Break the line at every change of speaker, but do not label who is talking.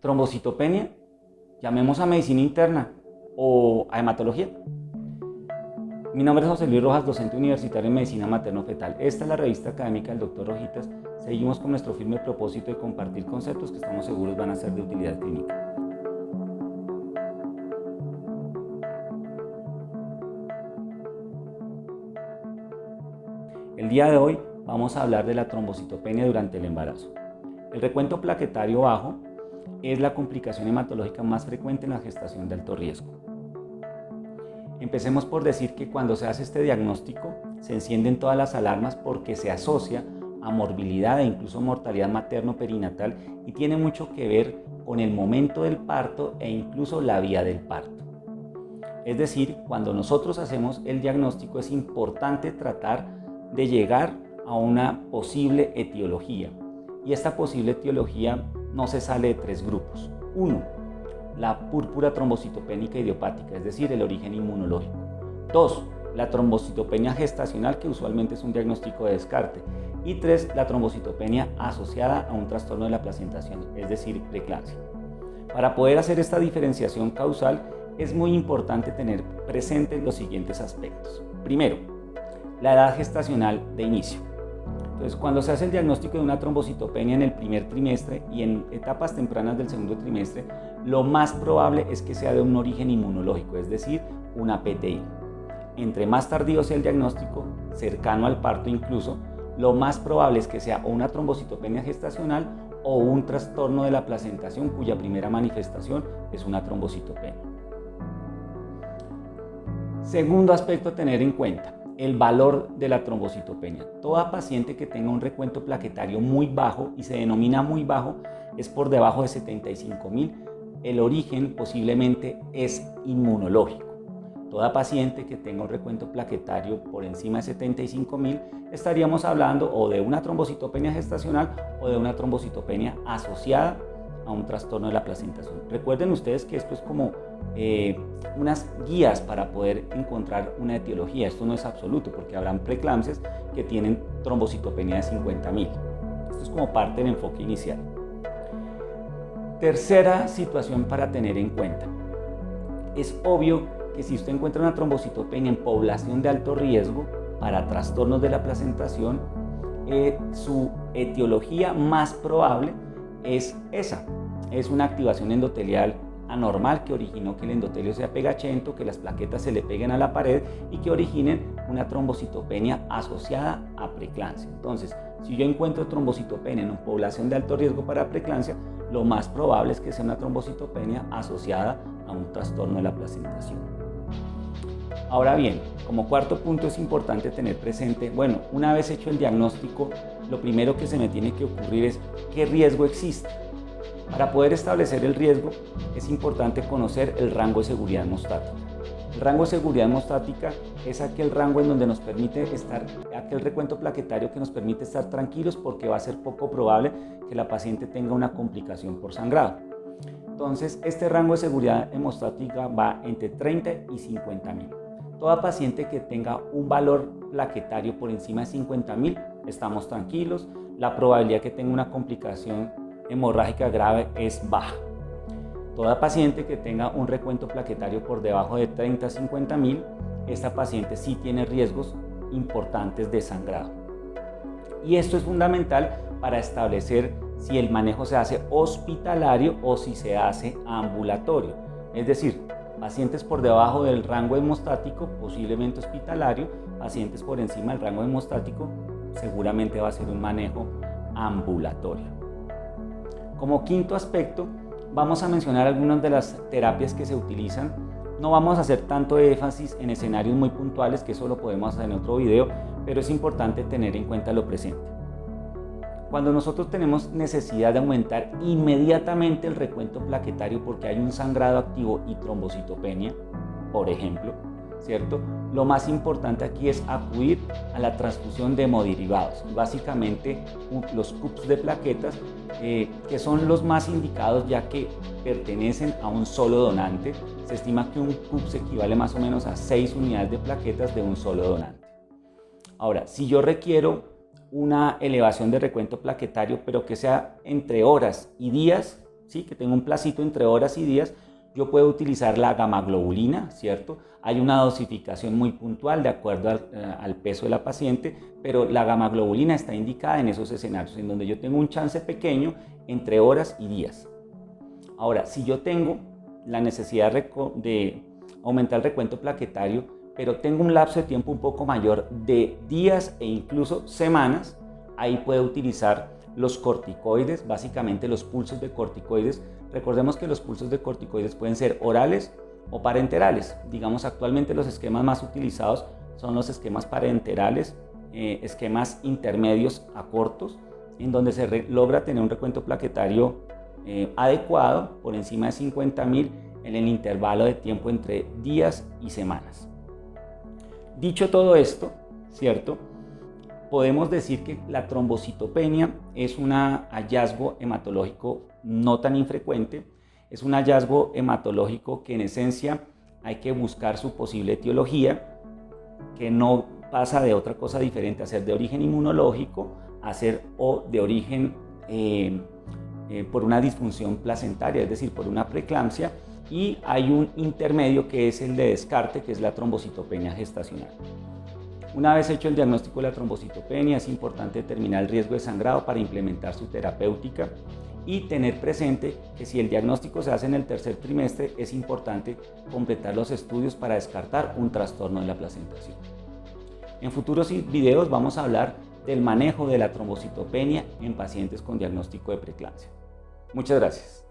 trombocitopenia, llamemos a medicina interna o a hematología. Mi nombre es José Luis Rojas, docente universitario en medicina materno-fetal. Esta es la revista académica del Dr. Rojitas. Seguimos con nuestro firme propósito de compartir conceptos que estamos seguros van a ser de utilidad clínica. El día de hoy vamos a hablar de la trombocitopenia durante el embarazo. El recuento plaquetario bajo es la complicación hematológica más frecuente en la gestación de alto riesgo. Empecemos por decir que cuando se hace este diagnóstico se encienden todas las alarmas porque se asocia a morbilidad e incluso mortalidad materno-perinatal y tiene mucho que ver con el momento del parto e incluso la vía del parto. Es decir, cuando nosotros hacemos el diagnóstico es importante tratar de llegar a una posible etiología, y esta posible etiología no se sale de tres grupos. 1. La púrpura trombocitopénica idiopática, es decir, el origen inmunológico. 2. La trombocitopenia gestacional, que usualmente es un diagnóstico de descarte. Y 3. La trombocitopenia asociada a un trastorno de la placentación, es decir, preeclampsia. Para poder hacer esta diferenciación causal es muy importante tener presentes los siguientes aspectos. Primero, la edad gestacional de inicio. Entonces, cuando se hace el diagnóstico de una trombocitopenia en el primer trimestre y en etapas tempranas del segundo trimestre, lo más probable es que sea de un origen inmunológico, es decir, una PTI. Entre más tardío sea el diagnóstico, cercano al parto incluso, lo más probable es que sea o una trombocitopenia gestacional o un trastorno de la placentación cuya primera manifestación es una trombocitopenia. Segundo aspecto a tener en cuenta. El valor de la trombocitopenia. Toda paciente que tenga un recuento plaquetario muy bajo, y se denomina muy bajo, es por debajo de 75.000, el origen posiblemente es inmunológico. Toda paciente que tenga un recuento plaquetario por encima de 75.000, estaríamos hablando o de una trombocitopenia gestacional o de una trombocitopenia asociada a un trastorno de la placentación. Recuerden ustedes que esto es como unas guías para poder encontrar una etiología. Esto no es absoluto porque habrán preeclampsias que tienen trombocitopenia de 50.000. Esto es como parte del enfoque inicial. Tercera situación para tener en cuenta. Es obvio que si usted encuentra una trombocitopenia en población de alto riesgo para trastornos de la placentación, su etiología más probable es esa. Es una activación endotelial anormal que originó que el endotelio sea pegachento, que las plaquetas se le peguen a la pared y que originen una trombocitopenia asociada a preeclampsia. Entonces, si yo encuentro trombocitopenia en una población de alto riesgo para preeclampsia, lo más probable es que sea una trombocitopenia asociada a un trastorno de la placentación. Ahora bien, como cuarto punto es importante tener presente, bueno, una vez hecho el diagnóstico, lo primero que se me tiene que ocurrir es qué riesgo existe. Para poder establecer el riesgo es importante conocer el rango de seguridad hemostática. El rango de seguridad hemostática es aquel rango en donde nos permite estar, aquel recuento plaquetario que nos permite estar tranquilos porque va a ser poco probable que la paciente tenga una complicación por sangrado. Entonces, este rango de seguridad hemostática va entre 30 y 50.000. Toda paciente que tenga un valor plaquetario por encima de 50.000, estamos tranquilos. La probabilidad que tenga una complicación hemorrágica grave es baja. Toda paciente que tenga un recuento plaquetario por debajo de 30 a 50.000, esta paciente sí tiene riesgos importantes de sangrado. Y esto es fundamental para establecer si el manejo se hace hospitalario o si se hace ambulatorio. Es decir, pacientes por debajo del rango hemostático, posiblemente hospitalario; pacientes por encima del rango hemostático, seguramente va a ser un manejo ambulatorio. Como quinto aspecto, vamos a mencionar algunas de las terapias que se utilizan. No vamos a hacer tanto énfasis en escenarios muy puntuales, que eso lo podemos hacer en otro video, pero es importante tener en cuenta lo presente. Cuando nosotros tenemos necesidad de aumentar inmediatamente el recuento plaquetario porque hay un sangrado activo y trombocitopenia, por ejemplo, ¿cierto? Lo más importante aquí es acudir a la transfusión de hemoderivados, básicamente los CUPS de plaquetas, que son los más indicados ya que pertenecen a un solo donante. Se estima que un CUPS equivale más o menos a 6 unidades de plaquetas de un solo donante. Ahora, si yo requiero una elevación de recuento plaquetario, pero que sea entre horas y días, ¿sí? Que tengo un placito entre horas y días, yo puedo utilizar la gamaglobulina, ¿cierto? Hay una dosificación muy puntual de acuerdo al peso de la paciente, pero la gamaglobulina está indicada en esos escenarios, en donde yo tengo un chance pequeño entre horas y días. Ahora, si yo tengo la necesidad de aumentar el recuento plaquetario, pero tengo un lapso de tiempo un poco mayor de días e incluso semanas, ahí puedo utilizar los corticoides, básicamente los pulsos de corticoides. Recordemos que los pulsos de corticoides pueden ser orales o parenterales. Digamos, actualmente los esquemas más utilizados son los esquemas parenterales, esquemas intermedios a cortos, en donde se logra tener un recuento plaquetario adecuado, por encima de 50.000, en el intervalo de tiempo entre días y semanas. Dicho todo esto, ¿cierto? Podemos decir que la trombocitopenia es un hallazgo hematológico no tan infrecuente, es un hallazgo hematológico que en esencia hay que buscar su posible etiología, que no pasa de otra cosa diferente a ser de origen inmunológico, a ser o de origen por una disfunción placentaria, es decir, por una preeclampsia, y hay un intermedio que es el de descarte, que es la trombocitopenia gestacional. Una vez hecho el diagnóstico de la trombocitopenia, es importante determinar el riesgo de sangrado para implementar su terapéutica y tener presente que si el diagnóstico se hace en el tercer trimestre, es importante completar los estudios para descartar un trastorno de la placentación. En futuros videos vamos a hablar del manejo de la trombocitopenia en pacientes con diagnóstico de preeclampsia. Muchas gracias.